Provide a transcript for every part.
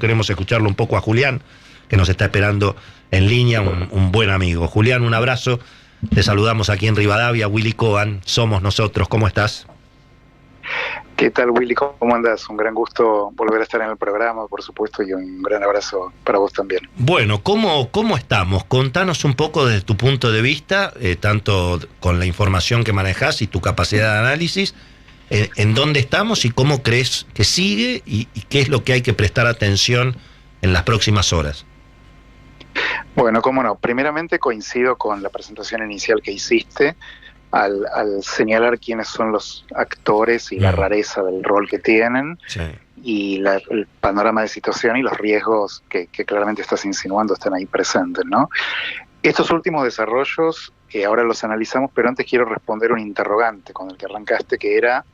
queremos escucharlo un poco a Julián, que nos está esperando en línea, un buen amigo. Julián, un abrazo. Te saludamos aquí en Rivadavia. Willy Cohen, somos nosotros. ¿Cómo estás? ¿Qué tal, Willy? ¿Cómo andas? Un gran gusto volver a estar en el programa, por supuesto, y un gran abrazo para vos también. Bueno, ¿cómo estamos? Contanos un poco desde tu punto de vista, tanto con la información que manejás y tu capacidad de análisis, en dónde estamos y cómo crees que sigue y qué es lo que hay que prestar atención en las próximas horas. Bueno, cómo no. Primeramente coincido con la presentación inicial que hiciste al señalar quiénes son los actores y la rareza del rol que tienen, sí, y el panorama de situación y los riesgos que claramente estás insinuando están ahí presentes, ¿no? Estos últimos desarrollos, ahora los analizamos, pero antes quiero responder un interrogante con el que arrancaste, que era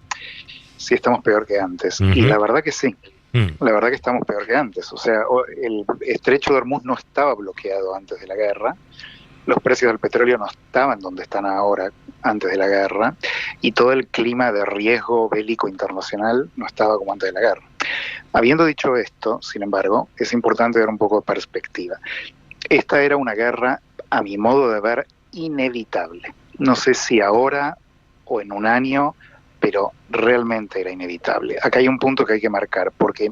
si estamos peor que antes. Y la verdad que sí. La verdad que estamos peor que antes. O sea, el estrecho de Hormuz no estaba bloqueado antes de la guerra, los precios del petróleo no estaban donde están ahora antes de la guerra, y todo el clima de riesgo bélico internacional no estaba como antes de la guerra. Habiendo dicho esto, sin embargo, es importante ver un poco de perspectiva. Esta era una guerra, a mi modo de ver, inevitable. No sé si ahora o en un año, pero realmente era inevitable. Acá hay un punto que hay que marcar, porque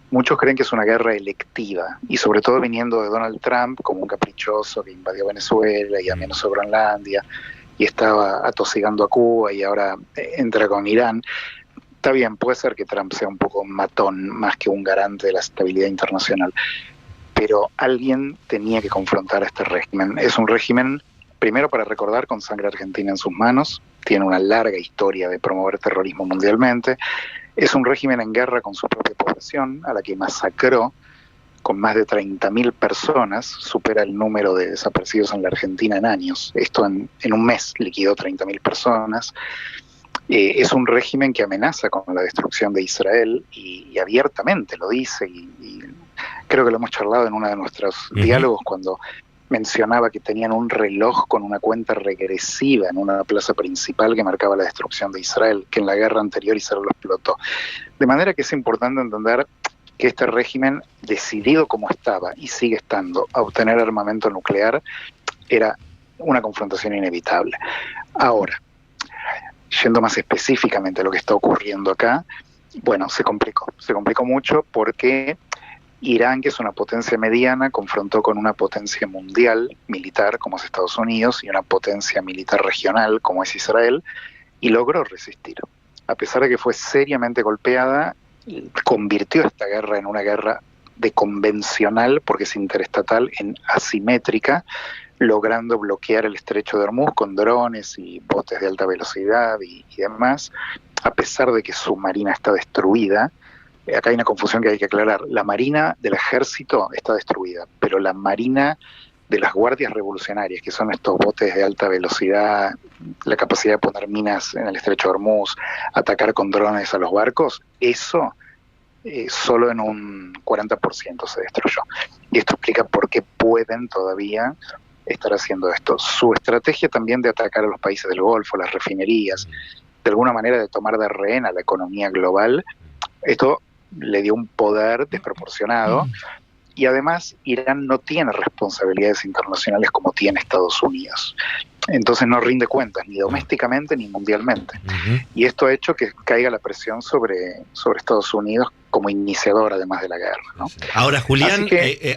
muchos creen que es una guerra electiva, y sobre todo viniendo de Donald Trump como un caprichoso que invadió Venezuela y amenazó Groenlandia, y estaba atosigando a Cuba y ahora entra con Irán. Está bien, puede ser que Trump sea un poco matón más que un garante de la estabilidad internacional, pero alguien tenía que confrontar a este régimen. Es un régimen, primero para recordar, con sangre argentina en sus manos, tiene una larga historia de promover terrorismo mundialmente, es un régimen en guerra con su propia población, a la que masacró con más de 30.000 personas, supera el número de desaparecidos en la Argentina en años. Esto en un mes liquidó 30.000 personas. Es un régimen que amenaza con la destrucción de Israel y abiertamente lo dice, y creo que lo hemos charlado en uno de nuestros diálogos cuando mencionaba que tenían un reloj con una cuenta regresiva en una plaza principal que marcaba la destrucción de Israel, que en la guerra anterior Israel lo explotó. De manera que es importante entender que este régimen, decidido como estaba y sigue estando a obtener armamento nuclear, era una confrontación inevitable. Ahora, yendo más específicamente a lo que está ocurriendo acá, bueno, se complicó mucho porque Irán, que es una potencia mediana, confrontó con una potencia mundial militar como es Estados Unidos y una potencia militar regional como es Israel, y logró resistir. A pesar de que fue seriamente golpeada, convirtió esta guerra en una guerra de convencional, porque es interestatal, en asimétrica, logrando bloquear el estrecho de Hormuz con drones y botes de alta velocidad y demás, a pesar de que su marina está destruida. Acá hay una confusión que hay que aclarar. La marina del ejército está destruida, pero la marina de las guardias revolucionarias, que son estos botes de alta velocidad, la capacidad de poner minas en el estrecho de Hormuz, atacar con drones a los barcos, eso solo en un 40% se destruyó. Y esto explica por qué pueden todavía estar haciendo esto. Su estrategia también de atacar a los países del Golfo, las refinerías, de alguna manera de tomar de rehén a la economía global, esto le dio un poder desproporcionado, y además Irán no tiene responsabilidades internacionales como tiene Estados Unidos. Entonces no rinde cuentas ni domésticamente ni mundialmente. Y esto ha hecho que caiga la presión sobre Estados Unidos como iniciador además de la guerra, ¿no? Ahora, Julián,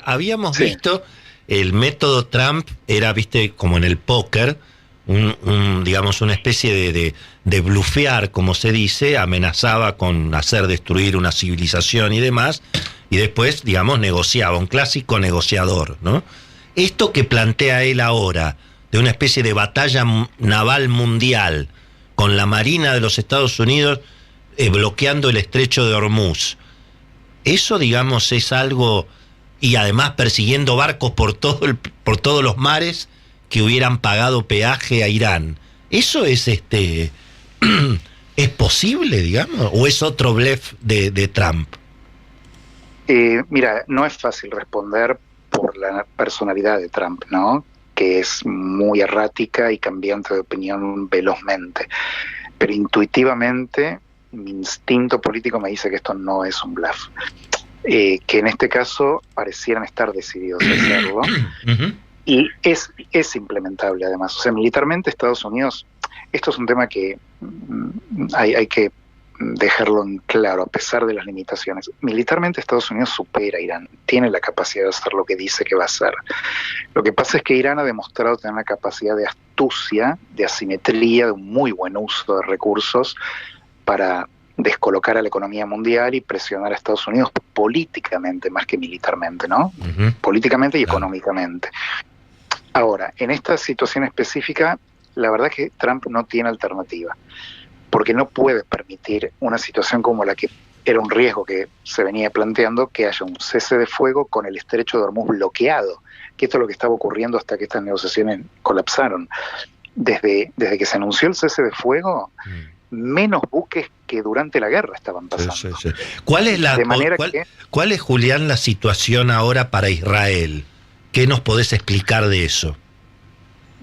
habíamos visto el método Trump, era, viste, como en el póker, digamos, una especie de blufear, como se dice, amenazaba con hacer destruir una civilización y demás, y después, digamos, negociaba, un clásico negociador, ¿no? Esto que plantea él ahora, de una especie de batalla naval mundial, con la Marina de los Estados Unidos bloqueando el estrecho de Hormuz, eso, digamos, es algo, y además persiguiendo barcos por todos los mares que hubieran pagado peaje a Irán. ¿Eso es es posible, digamos, o es otro blef de Trump? Mira, no es fácil responder por la personalidad de Trump, ¿no? Que es muy errática y cambiante de opinión velozmente. Pero intuitivamente, mi instinto político me dice que esto no es un bluff. que en este caso parecieran estar decididos a hacerlo. Y es implementable además. O sea, militarmente Estados Unidos, esto es un tema que hay que dejarlo en claro, a pesar de las limitaciones. Militarmente Estados Unidos supera a Irán, tiene la capacidad de hacer lo que dice que va a hacer. Lo que pasa es que Irán ha demostrado tener una capacidad de astucia, de asimetría, de un muy buen uso de recursos para descolocar a la economía mundial y presionar a Estados Unidos políticamente más que militarmente, ¿no? Políticamente y económicamente. Ahora, en esta situación específica, la verdad es que Trump no tiene alternativa, porque no puede permitir una situación como la que era un riesgo que se venía planteando, que haya un cese de fuego con el estrecho de Hormuz bloqueado, que esto es lo que estaba ocurriendo hasta que estas negociaciones colapsaron. Desde que se anunció el cese de fuego, menos buques que durante la guerra estaban pasando. Sí. ¿Cuál es, Julián, la situación ahora para Israel? ¿Qué nos podés explicar de eso?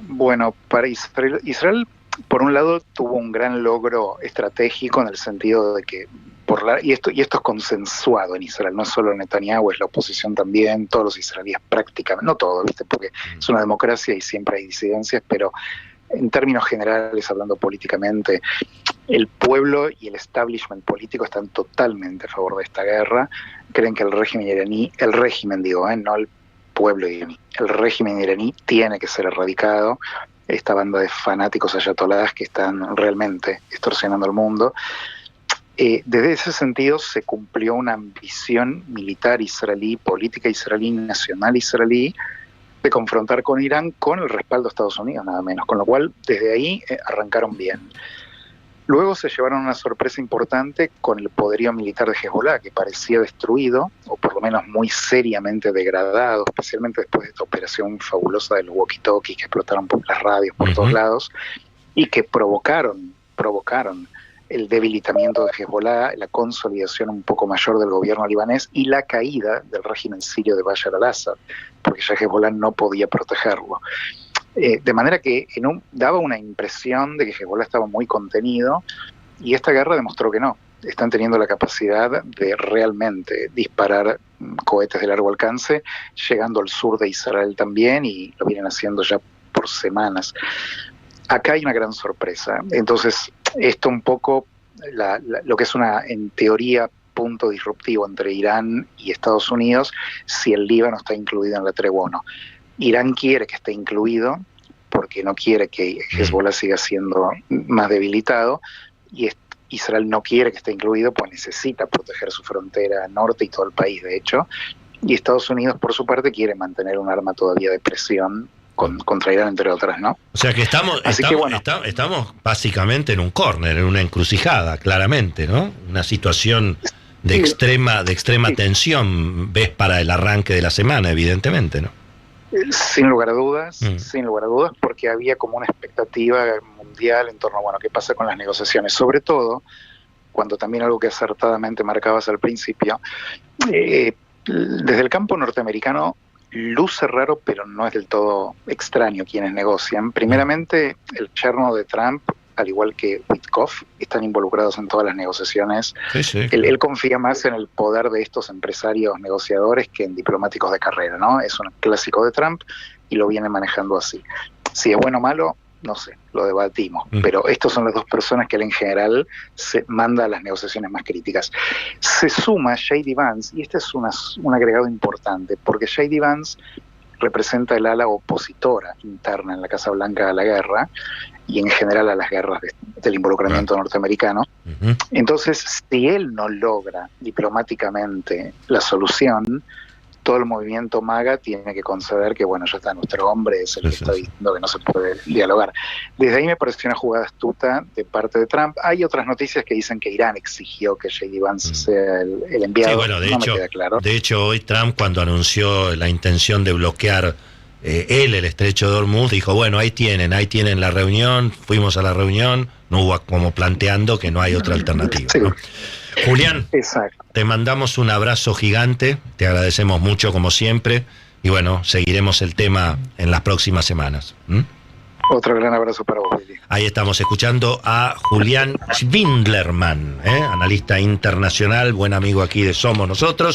Bueno, para Israel, por un lado, tuvo un gran logro estratégico en el sentido de que, y esto es consensuado en Israel, no solo Netanyahu, es la oposición también, todos los israelíes prácticamente, no todos, ¿viste? Porque es una democracia y siempre hay disidencias, pero en términos generales, hablando políticamente, el pueblo y el establishment político están totalmente a favor de esta guerra. Creen que el régimen iraní, no el pueblo iraní, el régimen iraní tiene que ser erradicado. Esta banda de fanáticos ayatolás que están realmente extorsionando al mundo. Desde ese sentido se cumplió una ambición militar israelí, política israelí, nacional israelí, de confrontar con Irán con el respaldo de Estados Unidos, nada menos. Con lo cual, desde ahí arrancaron bien. Luego se llevaron una sorpresa importante con el poderío militar de Hezbollah, que parecía destruido, o por lo menos muy seriamente degradado, especialmente después de esta operación fabulosa de los walkie-talkies que explotaron por las radios por todos lados, y que provocaron el debilitamiento de Hezbollah, la consolidación un poco mayor del gobierno libanés y la caída del régimen sirio de Bashar al-Assad, porque ya Hezbollah no podía protegerlo. De manera que daba una impresión de que Hezbollah estaba muy contenido, y esta guerra demostró que no. Están teniendo la capacidad de realmente disparar cohetes de largo alcance, llegando al sur de Israel también, y lo vienen haciendo ya por semanas. Acá hay una gran sorpresa. Entonces, esto un poco, lo que es en teoría, punto disruptivo entre Irán y Estados Unidos, si el Líbano está incluido en la tregua o no. Irán quiere que esté incluido porque no quiere que Hezbollah siga siendo más debilitado, y Israel no quiere que esté incluido, pues necesita proteger su frontera norte y todo el país, de hecho, y Estados Unidos, por su parte, quiere mantener un arma todavía de presión contra Irán, entre otras, ¿no? O sea que estamos básicamente en un córner, en una encrucijada, claramente, ¿no? Una situación de extrema tensión, ves, para el arranque de la semana, evidentemente, ¿no? Sin lugar a dudas, porque había como una expectativa mundial en torno a, qué pasa con las negociaciones, sobre todo cuando también algo que acertadamente marcabas al principio, desde el campo norteamericano luce raro, pero no es del todo extraño quienes negocian. Primeramente, el yerno de Trump, al igual que Witkoff, están involucrados en todas las negociaciones. Sí. Él confía más en el poder de estos empresarios negociadores que en diplomáticos de carrera, ¿no? Es un clásico de Trump y lo viene manejando así. Si es bueno o malo, no sé, lo debatimos, pero estos son las dos personas que él en general se manda a las negociaciones más críticas. Se suma J.D. Vance, y este es un agregado importante, porque J.D. Vance representa el ala opositora interna en la Casa Blanca a la guerra, y en general a las guerras del involucramiento norteamericano. Entonces, si él no logra diplomáticamente la solución, todo el movimiento MAGA tiene que conceder que, ya está, nuestro hombre es el que está diciendo que no se puede dialogar. Desde ahí me pareció una jugada astuta de parte de Trump. Hay otras noticias que dicen que Irán exigió que J.D. Vance sea el enviado. Sí, me queda claro. De hecho, hoy Trump, cuando anunció la intención de bloquear el estrecho de Hormuz, dijo, ahí tienen la reunión, fuimos a la reunión, no hubo como planteando que no hay otra alternativa, ¿no? Julián, te mandamos un abrazo gigante, te agradecemos mucho como siempre, y seguiremos el tema en las próximas semanas. Otro gran abrazo para vos, Billy. Ahí estamos escuchando a Julián Schwindlerman, analista internacional, buen amigo aquí de Somos Nosotros.